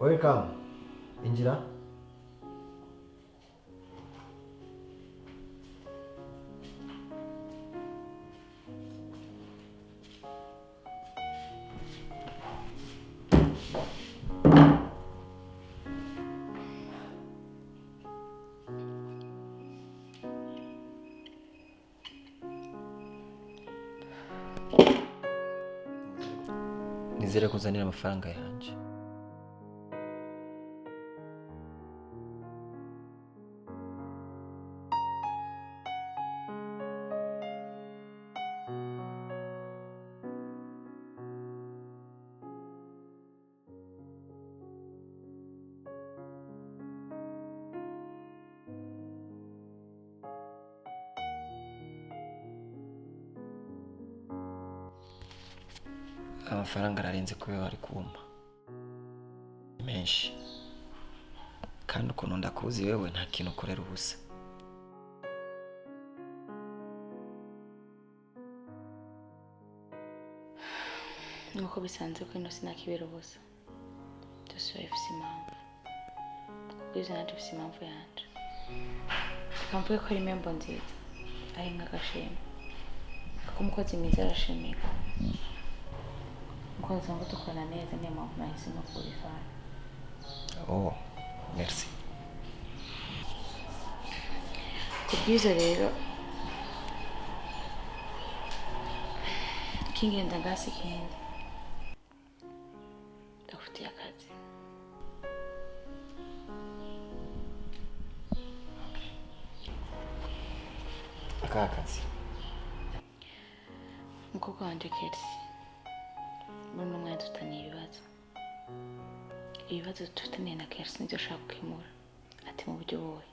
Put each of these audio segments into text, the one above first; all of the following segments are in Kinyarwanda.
Welcome. Injira. Nizere kuzanira amafaranga yanje. Amafaranga ararenze kuyo bari kumpa menshi, kandi ukuntu ndakuzi wewe nta kintu ukorera ubusa. Nuko bisanzwe ko ino sinakibera ubusa, byose bifite impamvu, kuko izo nanjye bifite impamvu yanje. Kamvuye ko ari membo nziza ari nk'agashimwe, kuko umukozi mwiza arashimirwa. Umukozi ngo dukorana neza, niyo mpamvu nahisemo kubifana. Oh, merci. Kubwiza rero kingenda ngasi kindi ndafutiye akazi. Akazi. Umukobwa wanje Kersi muri uno mwanya dufitaniye ibibazo dufitaniye na Kersi nibyo ashaka gukemura. Ati mu buryo buhe?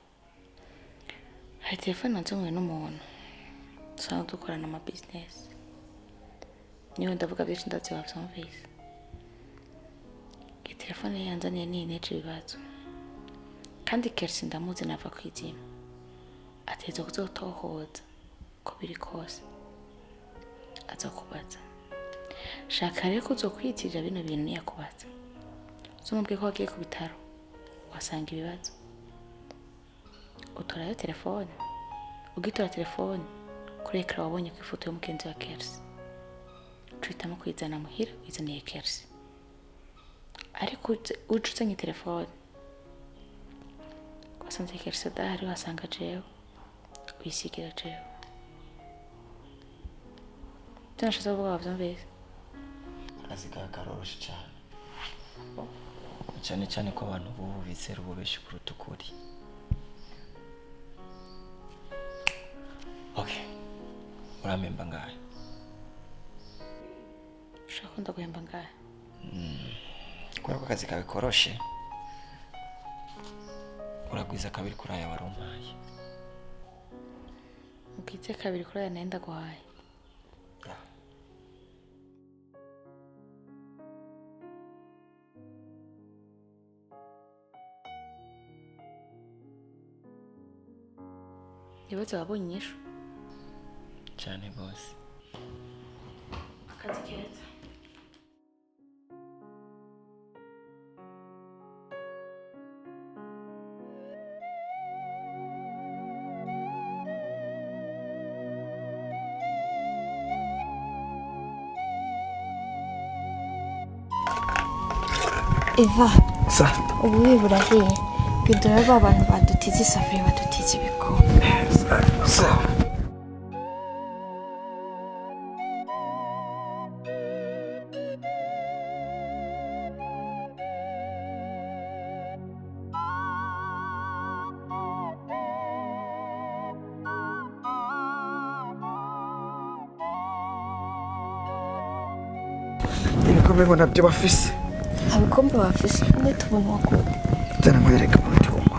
Hari telefone nanzanwe n'umuntu dusanzwe dukorana ama business, niyo ndavuga byinshi ndatse wabyumvise. Iyi telefone yanzaniye ni ineje ibibazo, kandi Kersi ndamuzi nava kwizima. Ateza kuzotohoza ko biri kose azakubaza. Shaka rero ko uzokwitirira bino bintu niyakubaza, uzumubwiye ko wagiye ku bitaro wasanga ibibazo. Utorayo telefone, ugitora telefone kuri ekara wabonye ku ifoto y'umugenzi wa Kersi, ucitamo kwizana muhira wizaniye Kersi. Ariko uje uzanye telefone wasanze Kersi adahari, wasanga jewe uyisigira jewe. Tunashatse kuvuga wavyumvise. Akazi karoroshe cyane cyane ko abantu bubu bizera ububeshi kuruta ukuri. Okay, uramemba ngahe? Ushaka ndaguhemba ngahe? Kubera ko akazi kawe koroshe, uragwiza kabiri kuri aya warompaye. Ubwize kabiri kuri aya nenda guhaye. ibibazo wabonye inyishu cyane bose. akazi keza. Eva, Sa. ubu burahiye. Bidora abantu badutize isafuriya badutize ibikombe. Sa. Ibikombe ngo nabyo bafise. Abikombe bafise none tubona wakode. Tena mwereka mutungo.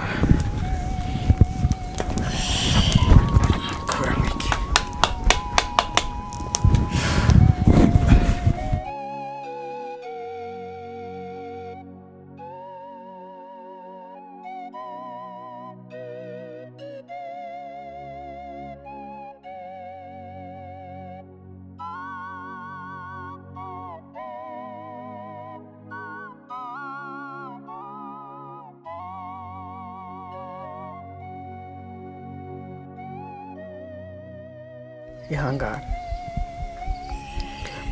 Kora mwiki. Ihangane.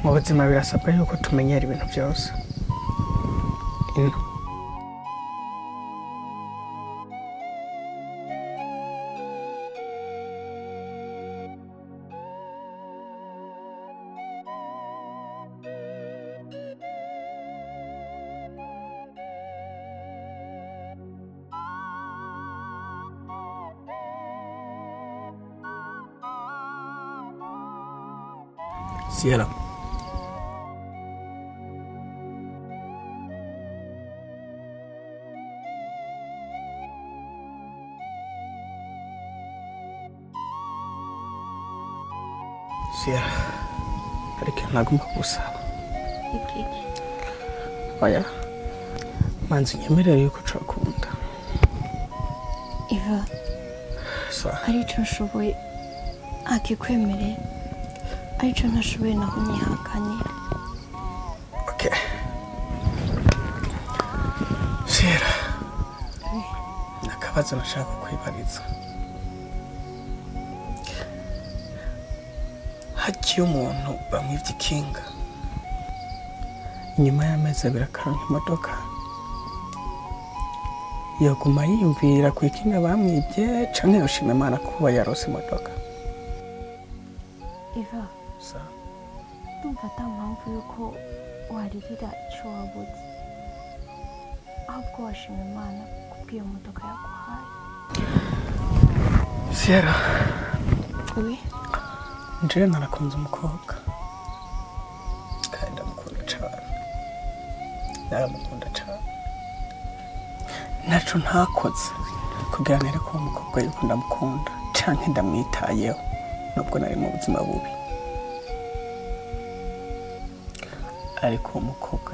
Mu buzima birasabwa yuko tumenyera ibintu byose. Ino. Sierra. Sierra. Ariko nagomba gusaba. Iki. Oya. Manzi nyemerera yuko ucakunda. Eva, Sa. arico nshoboye akikwemereye. Arico ntashoboye naho nyihanganira. Okay. Sierra. Nakabazo nashaka kwibariza. Hagiye umuntu bamwivye ikinga. Inyuma y'amezi abiri akaronka imodoka. Yoguma yiyumvira ku ikinga bamwibye canke yoshima Imana kuba yarose imodoka. Eva, Sa. ndumva ata mpamvu yuko waririra ico wabuze. Ahubwo washima Imana kubw'iyo modoka yaguhaye. Sierra. Oui. Nje narakunze umukobwa. Kandi ndamukunda cyane. Naramukunda cyane. Naco ntakoze kugira nereke uwo mukobwa yuko ndamukunda canke ndamwitayeho nubwo nari mu buzima bubi. Ariko uwo mukobwa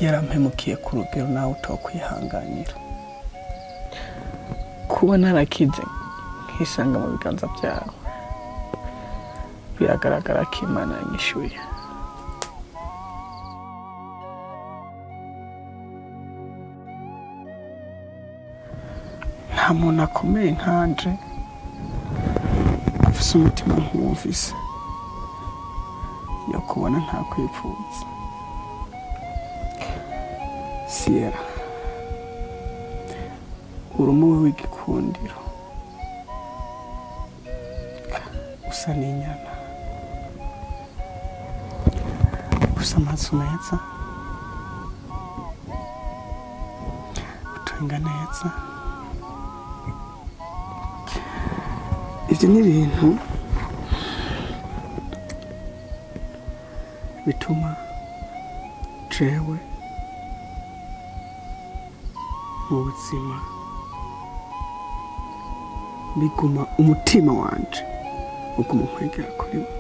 yarampemukiye ku rugero nawe utokwihanganira. Kuba narakize nkisanga mu biganza byawe biragaragara ko Imana yanyishuye. Nta muntu akomeye nkanje afise umutima nk'uwumvise yo kubona nta kwipfuza. Sierra, uri umuwe w'igikundiro, usa n'inyana, usa amaso meza, utwenga neza. Ivyo ni ibintu bituma jewe mu buzima biguma umutima wanje uguma nkwegera kuri we.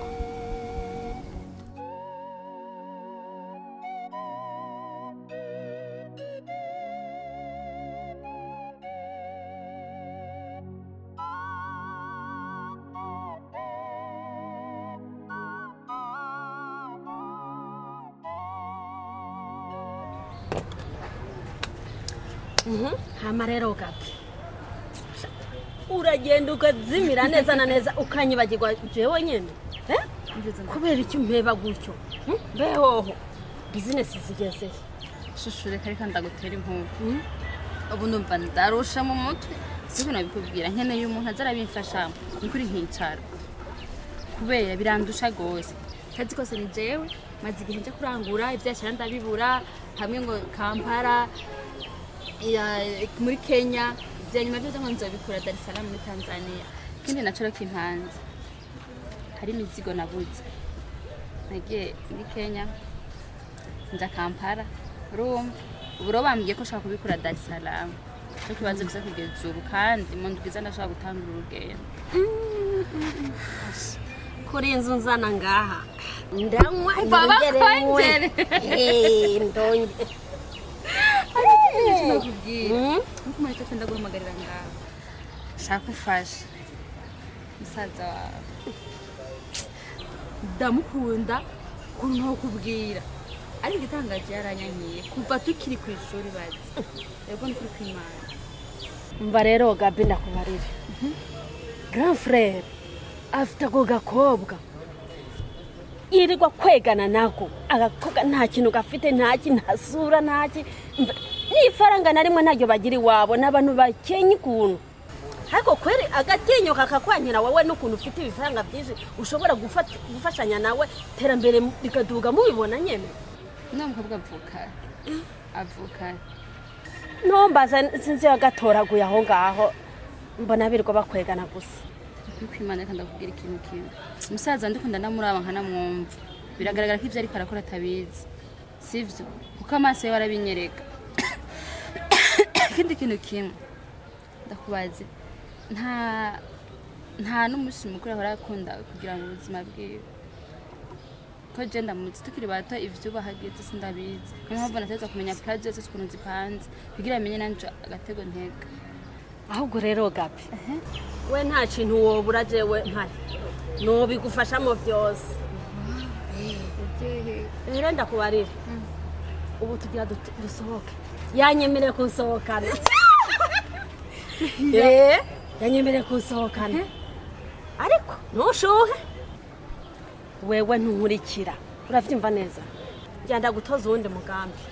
hama rero gapi uragenda ukazimira neza na neza ukanyibagirwa jewe nyene kubera icyo mpeba gutyo behoho business zigeze shushure kari ndagutera inkuru ubu ndumva ndarusha mu mutwe siko nabikubwira nkeneye umuntu azarabimfasha nikuri nkicara kubera birandusha gose kazi kose ni jewe maze igihe nje kurangura ivyashara ndabibura hamwe ngo Kampala muri Kenya vyanyuma byo ngo nzobikura Dar es Salaam muri Tanzania kindi nacoro kimpanze hari imizigo nabuze nagiye muri Kenya nza Kampala urumva uburo bambwiye ko shaka kubikura Dar es Salaam cyo kibazo bisa kugeza ubu kandi mu ndwiza ndashaka gutangura urugendo kuri inzu nzana ngaha ndanywa babakonjere ndonye Nk'umuntu cyose ndaguhamagarira ngaho shaka ufasha musaza wawe ndamukunda kuntu nko kubwira ariko igitangaje yaranyankiye kuva tukiri ku ishuri bazi yego ni kuri kwimana mva rero Gabi ndakubarire grand frère afite ako gakobwa irirwa kwegana nako agakobwa nta kintu gafite nta sura ntaki n'ifaranga na rimwe ntaryo bagira iwabo n'abantu bakenye ukuntu ariko kweri agatinyo kakakwanyira wowe n'ukuntu ufite ibifaranga byinshi ushobora gufashanya nawe terambere rikaduga mubibona nyene n'umukobwa avuka nombaza sinzi agatoraguye aho ngaho mbona birirwa bakwegana gusa kwimana kandi akubwira ikintu kimwe umusaza ndikunda ndamuraba nkanamwumva biragaragara ko ivyo ariko arakora atabizi sivyo kuko amaso ye warabinyereka ikindi kintu kimwe ndakubaze nta n'umusi mukuru ahora akunda kugira ngo ubuzima bwiwe ko je ndamutse tukiri bato ivyo bahageze sindabizi niyo mpamvu nateza kumenya plan zose ukuntu zipanze kugira amenye nanje agatego ntega ahubwo rero Gabi we nta kintu wobura jewe mpari nobigufashamo byose rero ndakubarira ubu tugira dusohoke yanyemereye kunsohokana yanyemereye kunsohokana ariko ntushuhe wewe ntunkurikira uravyumva neza njyanda gutoza uwundi mugambi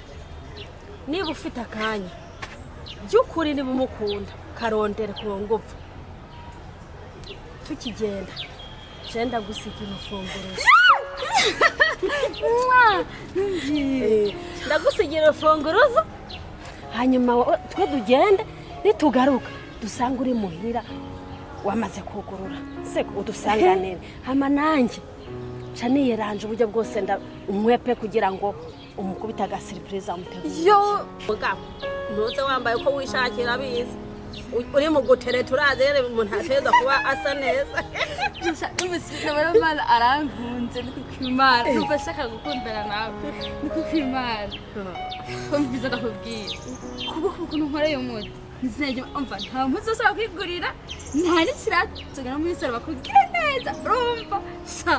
niba ufite akanya by'ukuri niba umukunda karondere ku ngufu tukigenda jenda gusigira ufunguruzo ndagusigira ufunguruzo hanyuma twe dugende nitugaruka dusanga uri muhira wamaze kugurura se udusanganire hama nanjye caniye ranje uburyo bwose ndamwepe kugira ngo umukubita ga surprise amutegura yo ntuze wambaye ko wishakira biza uri mu gutere turazere umuntu ateza kuba asa neza umusirikare w'Imana arankunze n'ukwimana numva shaka gukundana nawe n'ukwimana ko mbiza ndakubwira kuba ukuntu nkoreye umuti nizeye umva nta mpuzo usaba kwigurira nta n'ikirato tugana muri salo bakubwira neza urumva sha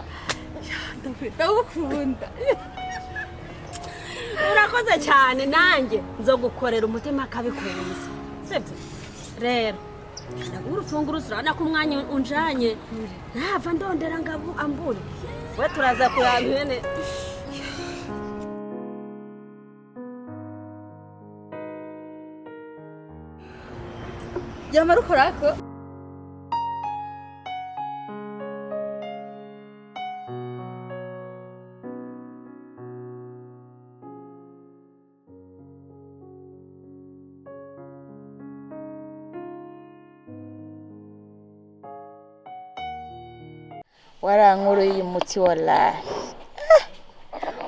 ndagukunda urakoze cyane nanjye nzogukorera umutima akabikunze sibyo rero ndagura ufunguruzo urabona ko umwanya unjanye ntava ndondera ngabo ambure we turaza kuraba ihene yamara ukorako warankuru y'umuti wallahi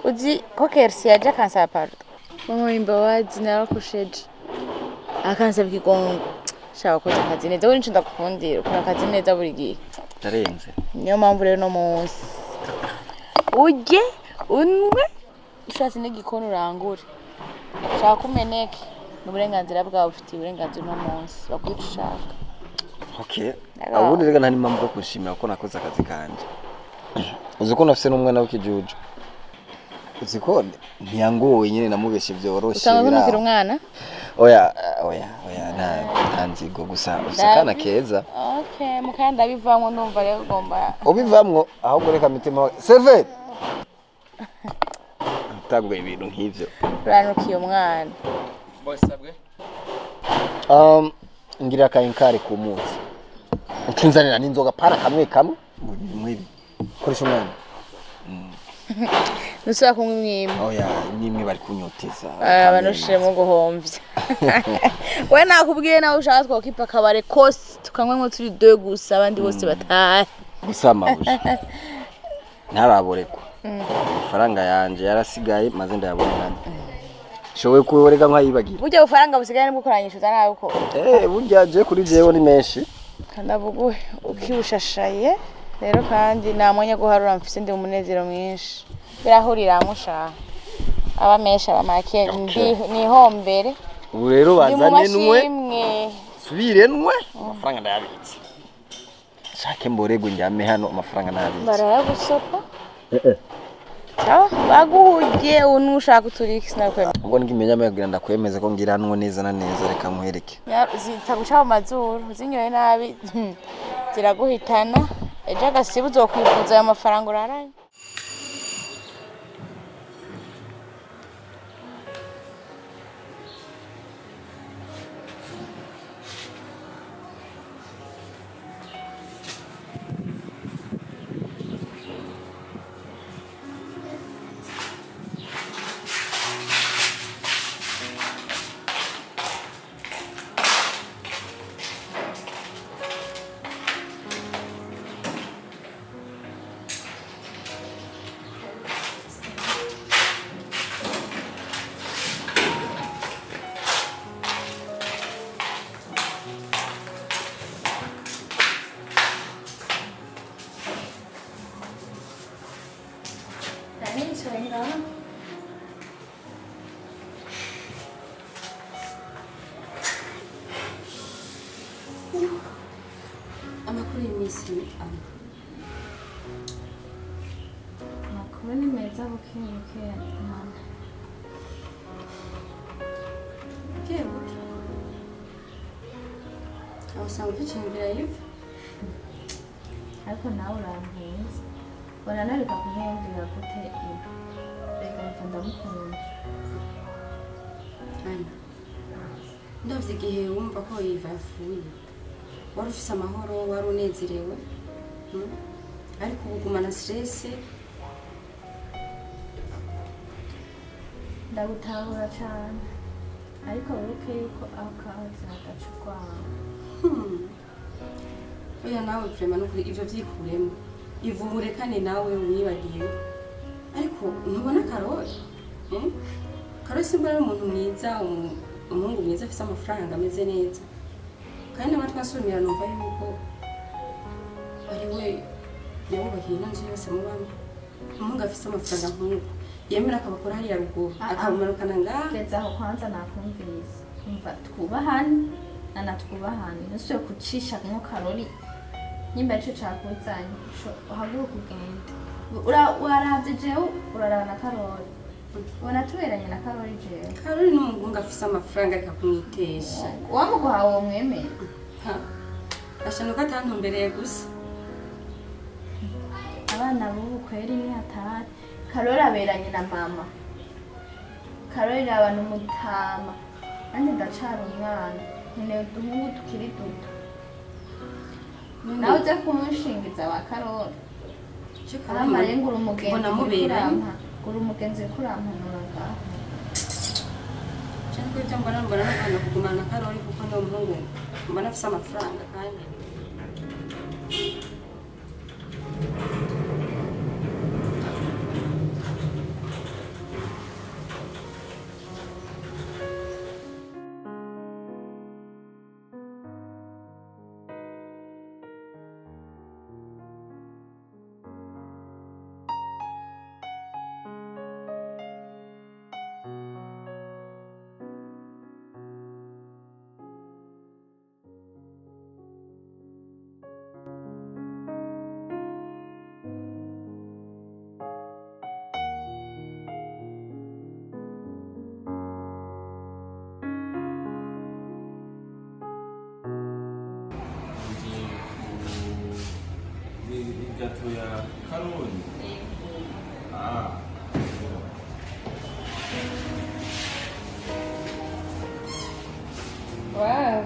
uzi ko kersi yaje akansaba pardon mama imbabazi narakusheje akansaba ikigongo shaka ko akazi neza we nshinda kukundira ukora akazi neza buri gihe Tarenze. niyo mpamvu rero no munsi uje unwe ushatse n'igikoni urangure shaka umeneke n'uburenganzira bwawe ufitiye uburenganzira no munsi bakwica ushaka. Okay. Ubundi rega nta nimamvu yo kushimira ko nakoze akazi kanje. Uzi ko nafise n'umwana w'ikijuju. uziko ntiyangoye nyene namubeshe vyoroshe usanga ntumukira umwana oya nta nzigo gusa usakana keza. Okay, mukanda bivamwo ndumva rero ugomba ubivamwo ahubwo reka mitima serve utagwe ibintu nk'ivyo uranukiye umwana bosabwe ngira kayinkare ku munsi ucinzanira n'inzoga para kamwe mwibi koresha umwana nusaba kunywa imwimwe oya nimwe bari kunyoteza abanushiremo guhomvya we nakubwiye nawe ushaka twokipa akabare kose tukanywa nko turi 2 gusa abandi bose batari gusama uje ntababorekwa amafaranga yanje yarasigaye maze ndayabona hano showe kuyorega nkayibagira burya ufaranga busigaye nibwo kuranyishuza nawe uko burya je kuri jewe ni menshi kandavuguhe ukibushashaye rero kandi namwanya guharura mfise ndi umunezero mwinshi birahurira musha aba mesha bamake ni hombere ubu rero bazane nwe subire nwe amafaranga ndayabitse shake mborego njyame hano amafaranga ndayabitse barayagusopa baguhuje unushaka uturiki sinakwema ubwo ngimenya amagira ndakwemeza ko ngira hano neza na neza reka muhereke zitaguca mu mazuru zinyoye nabi ziraguhitana ejo agasibu uzokwifuza ayo mafaranga uraranye amakuru y'imisi amakuru ni meza bukebuke mama bukebuke aho usanga udukingira yiva ariko nawe urampenze bona nareka kumwumvira gute ibi reka mpfa ndamukunda ndavye igihe wumva ko yiva yafuye wari ufise amahoro wari unezerewe ariko ubugumana stress ndagutahura cyane ariko wibuke yuko akazi hagaca ukwawe oya nawe vrema nukuri ivyo vyikuremo ivuburekane nawe umwibagiye ariko ntubona Karoli Karoli simba ari umuntu mwiza umuhungu mwiza afise amafaranga ameze neza kandi n'amatwi asumira numva yuko ari we yabubahiye inzu yose mubamo umuhungu afise amafaranga nk'uko yemera akabakora hariya ruguru akabumarukana ngaha keza aho kwanza nakumviriza umva twubahane nanatwubahane ntusuye kucisha nko Karoli nyimba ico cakuzanye uhaguruka ugenda waravye jewe uraraba na Karoli ubona tuberanye na Karoli jewe Karoli n'umuhungu afise amafaranga ariko kumwitesha wamuguhawe uwo mwemere ashanuka atantumbereye gusa abana b'ubu kweri ni hatari Karoli aberanye na mama Karoli raba n'umutama nanjye ndacara umwana nkeneye uduhungu tukiri duto nawe uze kumushingiza wa Karoli amarenga uri umugenzi kurampanura ngaho cyangwa ibyo mbona n'abana kugumana na Karoli kuko ndi umuhungu mbona afise amafaranga kandi gato ya Karoli. Ah. Wow.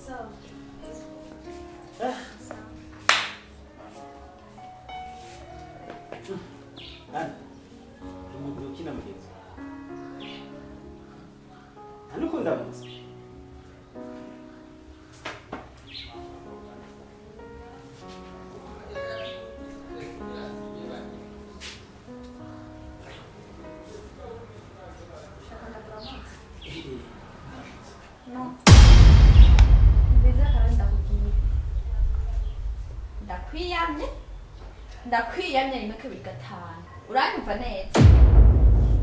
Sawa. Ana, umuntu ukina mugenzi. Hano ko ndamutse. No. Mbeza kandi ndakubwiye. Ndakwiyamye rimwe kabiri gatanu. Uranyumva neza?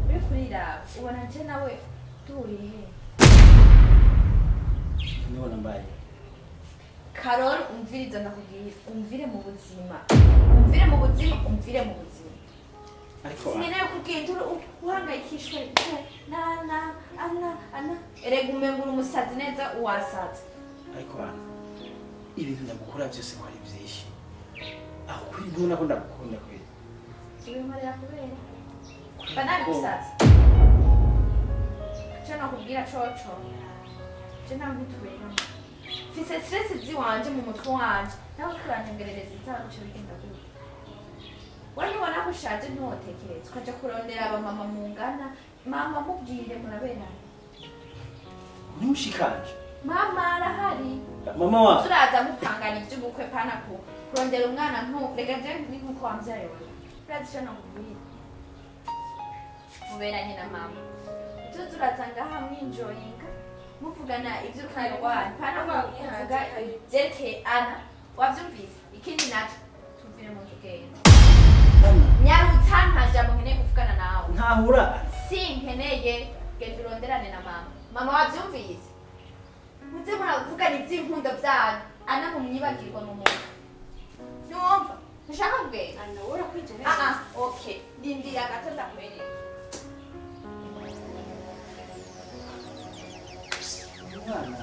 Uri kurira ubona nje nawe duhuriye he? Niona mbaye. Carol umviriza ndakubwiye. Umvire mu buzima. Ariko sinkeneye kugenda uhangayikishwe ana erega umengura umusazi neza uwasaza. ariko Ana, ibintu ndagukora byose ko ari byinshi. Aho kuri mbona ko ndagukunda kweli. Ubimarira kubera. Banari musazi. Cyo nakubwira coco. Je nangutubera. Fise stress ziwanje mu mutwe wanje. Nawe kurantemberereza inzaruco bigenda gute. Wani wana kushaje ntutekereza ukaja kurondera abamama mungana mama mubwire muraberana. Nimushikanje. Mama arahari. Mama wa. Turaza mupangana iby'ubukwe pana kurondera umwana rega je ni nkuko wamvyaye wewe. Urazi nakubwira. Muberanye na mama. Turaza ngaha mwinjoyinga muvugana ivy'urukundo rwanyu pana kuvuga zereke Ana wavyumvise ikindi naco tuvire mu tugenda. Nyarutsa ntajambo nkeneye kuvugana nawe. Ntahura. Sinkeneye genda uronderane na mama. Mama wavyumvise? Muze muravugana ivy'inkundo vyanyu. Ana mumwibagirwa mu muntu. Numva? Nshaka kugenda. Ana wora kwijere. Okay. Ndindira gato ndakwereka. Mwana.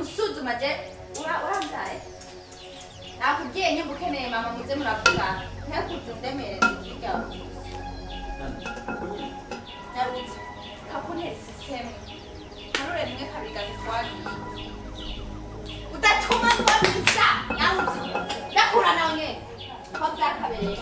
Usuzuma je uramdaye nakubwiye nyumva ukeneye mama muze muravugana ntakuzundemereza ikigabo narutse kakuneye siseme kanure rimwe kabiri gatwari udatuma twabisa nyarutse ndakura nawe nyene ko byakabereye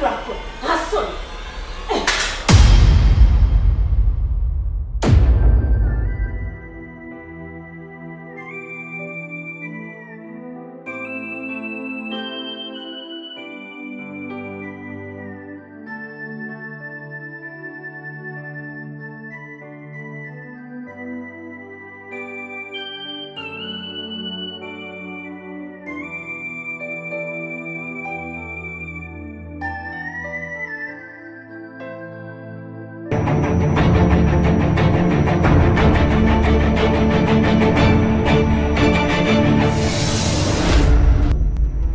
urakora